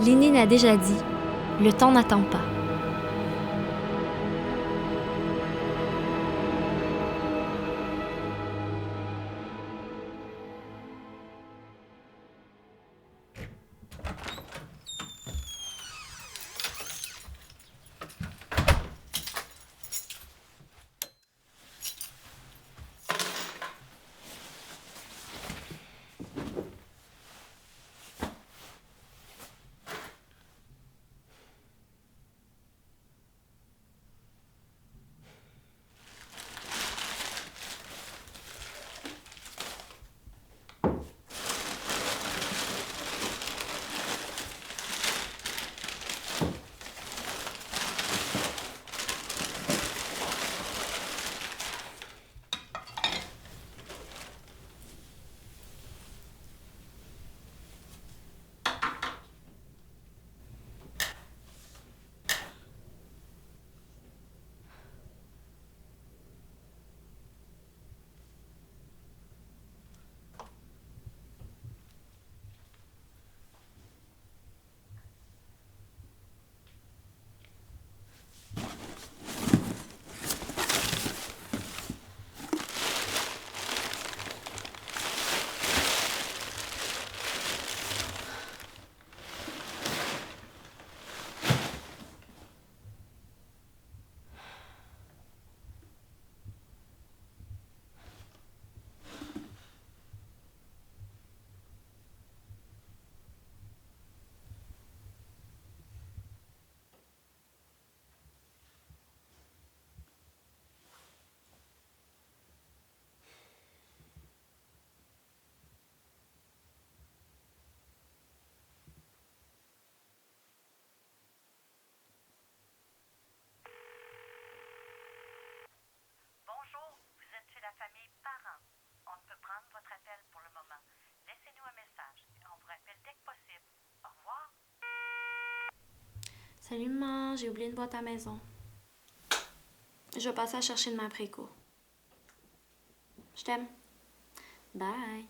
Lénine a déjà dit « Le temps n'attend pas ». Bonjour, vous êtes chez la famille Parent. On ne peut prendre votre appel pour le moment. Laissez-nous un message. On vous rappelle dès que possible. Au revoir. Salut maman, j'ai oublié une boîte à la maison. Je vais passer à chercher demain après-cours. Je t'aime. Bye.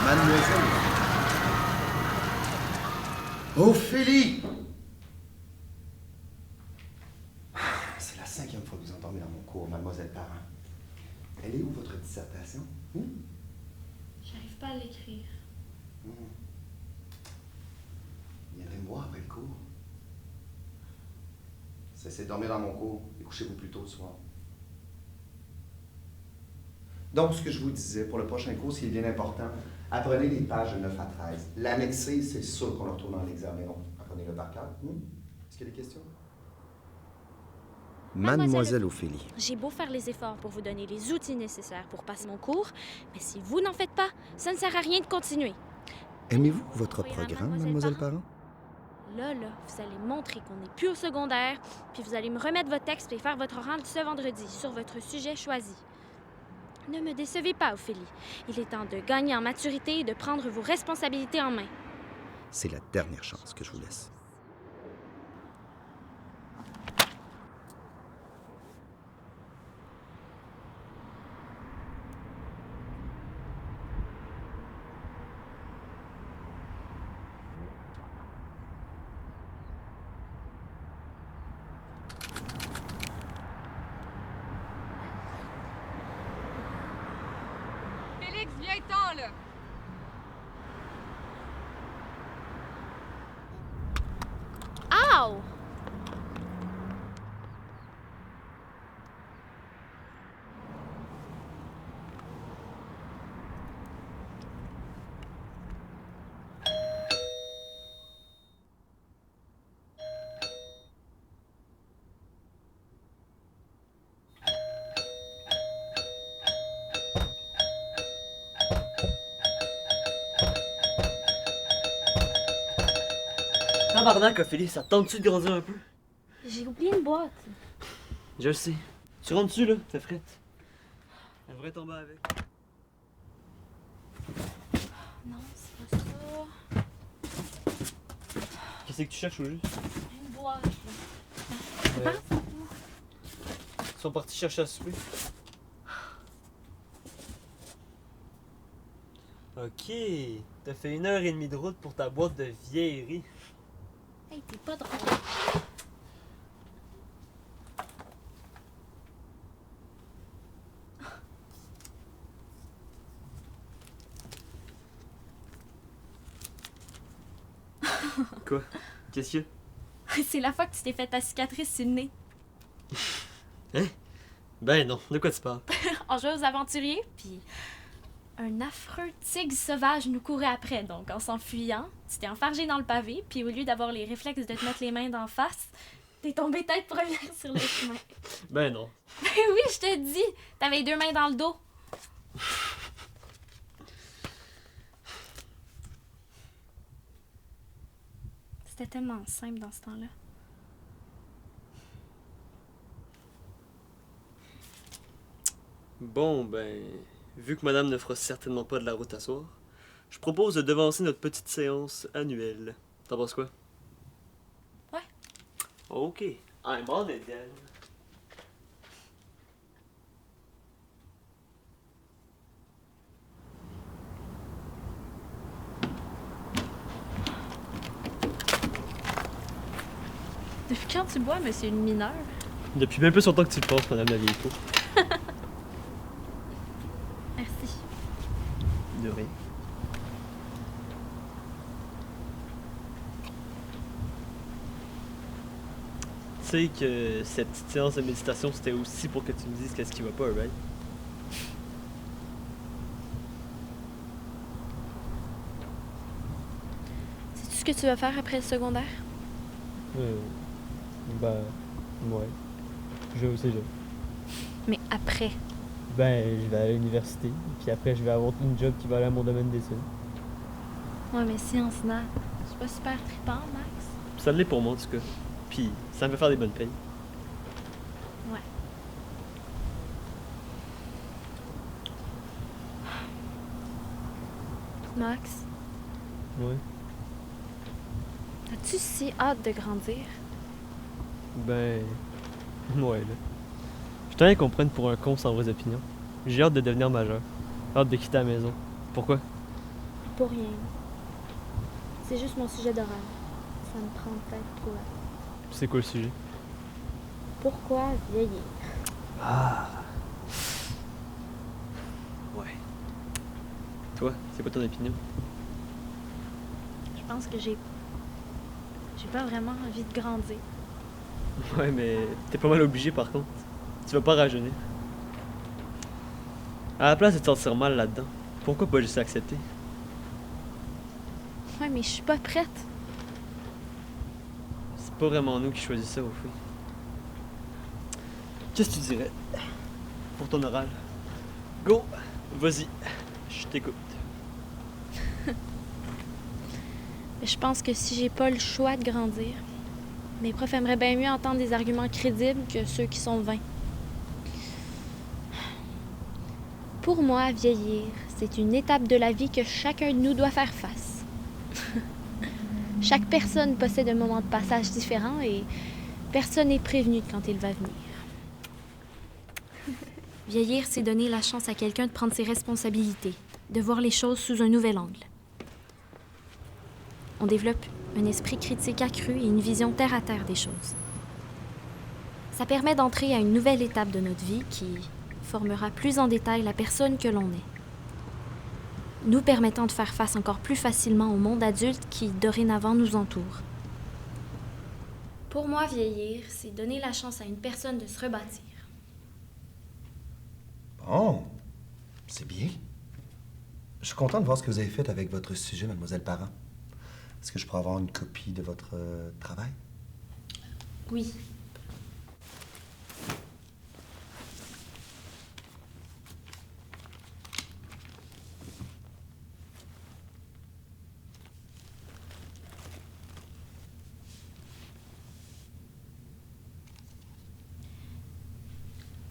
Mademoiselle. Ophélie! C'est la 5e fois que vous endormez dans mon cours, mademoiselle Parent. Elle est où, votre dissertation? J'arrive pas à l'écrire. Viendrez me voir après le cours. Cessez de dormir dans mon cours et couchez-vous plus tôt le soir. Donc, ce que je vous disais, pour le prochain cours, ce qui est bien important, apprenez les pages de 9 à 13. L'annexé, c'est sûr qu'on le retrouve dans l'examen. Donc, apprenez-le par cœur. Est-ce qu'il y a des questions? Mademoiselle Ophélie. J'ai beau faire les efforts pour vous donner les outils nécessaires pour passer mon cours, mais si vous n'en faites pas, ça ne sert à rien de continuer. Aimez-vous votre Croyez à programme, Mademoiselle Mademoiselle Parent? Parent? Là, vous allez montrer qu'on n'est plus au secondaire, puis vous allez me remettre votre texte et faire votre oral ce vendredi sur votre sujet choisi. Ne me décevez pas, Ophélie. Il est temps de gagner en maturité et de prendre vos responsabilités en main. C'est la dernière chance que je vous laisse. Félix, viens-t'en, là! Au! Tabarnak, Ophélie, ça te tente-tu de grandir un peu? J'ai oublié une boîte. Je le sais. Tu rentres dessus, là, t'es frette. Elle devrait tomber avec. Non, c'est pas ça. Qu'est-ce que tu cherches au juste? Une boîte. Ouais. Ils sont partis chercher à souper. Ok, t'as fait 1h30 de route pour ta boîte de vieillerie. Hey, t'es pas drôle. Quoi? Qu'est-ce qu'il y a? C'est la fois que tu t'es fait ta cicatrice sur le nez. Hein? Ben non, de quoi tu parles? On jouait aux aventuriers, puis un affreux tigre sauvage nous courait après. Donc, en s'enfuyant, tu t'es enfargé dans le pavé, puis au lieu d'avoir les réflexes de te mettre les mains d'en face, t'es tombé tête première sur le chemin. Ben non. Ben oui, je te dis, t'avais les deux mains dans le dos. C'était tellement simple dans ce temps-là. Bon, ben, vu que madame ne fera certainement pas de la route à soir, je propose de devancer notre petite séance annuelle. T'en penses quoi? Ouais. Ok, I'm on it then. Depuis quand tu bois, monsieur le mineur? Depuis bien plus longtemps que tu le penses, madame la vieille peau. Merci. De rien. Tu sais que cette petite séance de méditation, c'était aussi pour que tu me dises qu'est-ce qui va pas, right? Sais-tu ce que tu vas faire après le secondaire? Ben, ouais. Je vais au cégep. Mais après. Ben, je vais à l'université, puis après, je vais avoir une job qui va aller à mon domaine d'études. Ouais, mais sciences nat, c'est pas super trippant, Max? Ça l'est pour moi en tout cas. Puis ça me fait faire des bonnes payes. Ouais. Max, Ouais. as-tu si hâte de grandir? Ben, ouais, là. Je tenais qu'on prenne pour un con sans vraies opinions. J'ai hâte de devenir majeur. Hâte de quitter la maison. Pourquoi? Pour rien. C'est juste mon sujet d'oral. Ça me prend peut-être trop là. C'est quoi le sujet? Pourquoi vieillir? Ah. Ouais. Toi, c'est quoi ton opinion? Je pense que j'ai pas vraiment envie de grandir. Ouais, mais t'es pas mal obligé par contre. Tu vas pas rajeunir. À la place de te sentir mal là-dedans, pourquoi pas juste accepter? Ouais, mais je suis pas prête. C'est pas vraiment nous qui choisissons ça, au fait. Qu'est-ce que tu dirais pour ton oral? Go! Vas-y, je t'écoute. Je pense que si j'ai pas le choix de grandir, mes profs aimeraient bien mieux entendre des arguments crédibles que ceux qui sont vains. Pour moi, vieillir, c'est une étape de la vie que chacun de nous doit faire face. Chaque personne possède un moment de passage différent et personne n'est prévenu de quand il va venir. Vieillir, c'est donner la chance à quelqu'un de prendre ses responsabilités, de voir les choses sous un nouvel angle. On développe un esprit critique accru et une vision terre-à-terre des choses. Ça permet d'entrer à une nouvelle étape de notre vie qui formera plus en détail la personne que l'on est, nous permettant de faire face encore plus facilement au monde adulte qui, dorénavant, nous entoure. Pour moi, vieillir, c'est donner la chance à une personne de se rebâtir. Bon, c'est bien. Je suis content de voir ce que vous avez fait avec votre sujet, mademoiselle Parent. Est-ce que je pourrais avoir une copie de votre travail? Oui.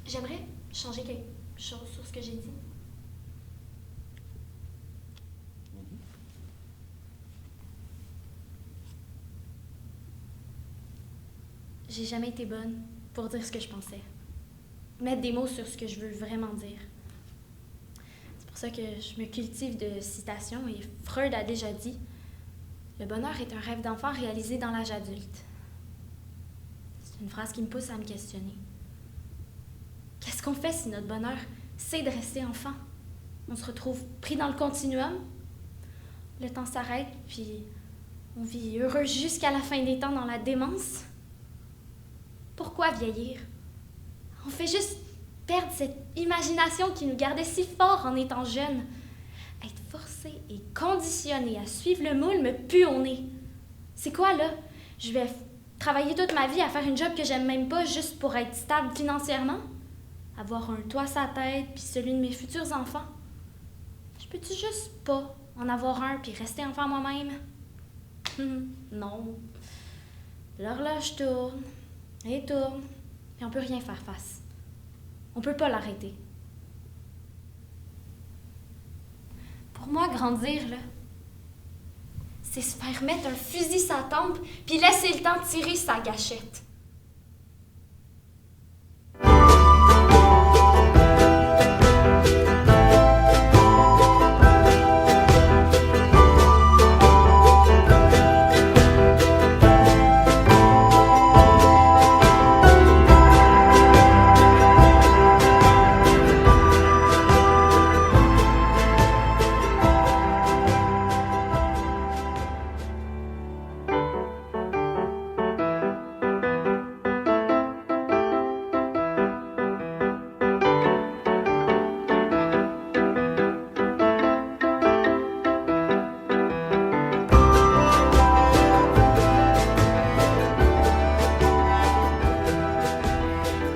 J'aimerais changer quelque chose sur ce que j'ai dit. J'ai jamais été bonne pour dire ce que je pensais. Mettre des mots sur ce que je veux vraiment dire. C'est pour ça que je me cultive de citations et Freud a déjà dit « Le bonheur est un rêve d'enfant réalisé dans l'âge adulte ». C'est une phrase qui me pousse à me questionner. Qu'est-ce qu'on fait si notre bonheur, c'est de rester enfant? On se retrouve pris dans le continuum, le temps s'arrête, puis on vit heureux jusqu'à la fin des temps dans la démence. Pourquoi vieillir? On fait juste perdre cette imagination qui nous gardait si fort en étant jeunes. Être forcé et conditionné à suivre le moule me pue au nez. C'est quoi, là? Je vais travailler toute ma vie à faire une job que j'aime même pas juste pour être stable financièrement? Avoir un toit sur la tête puis celui de mes futurs enfants? Je peux-tu juste pas en avoir un puis rester enfant moi-même? Non. L'horloge tourne et tourne, puis on peut rien faire face. On peut pas l'arrêter. Pour moi, grandir, là, c'est se faire mettre un fusil sur la tempe puis laisser le temps de tirer sa gâchette.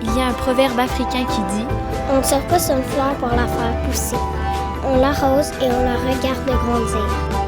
Il y a un proverbe africain qui dit « On ne tire pas sur une fleur pour la faire pousser. On l'arrose et on la regarde grandir. »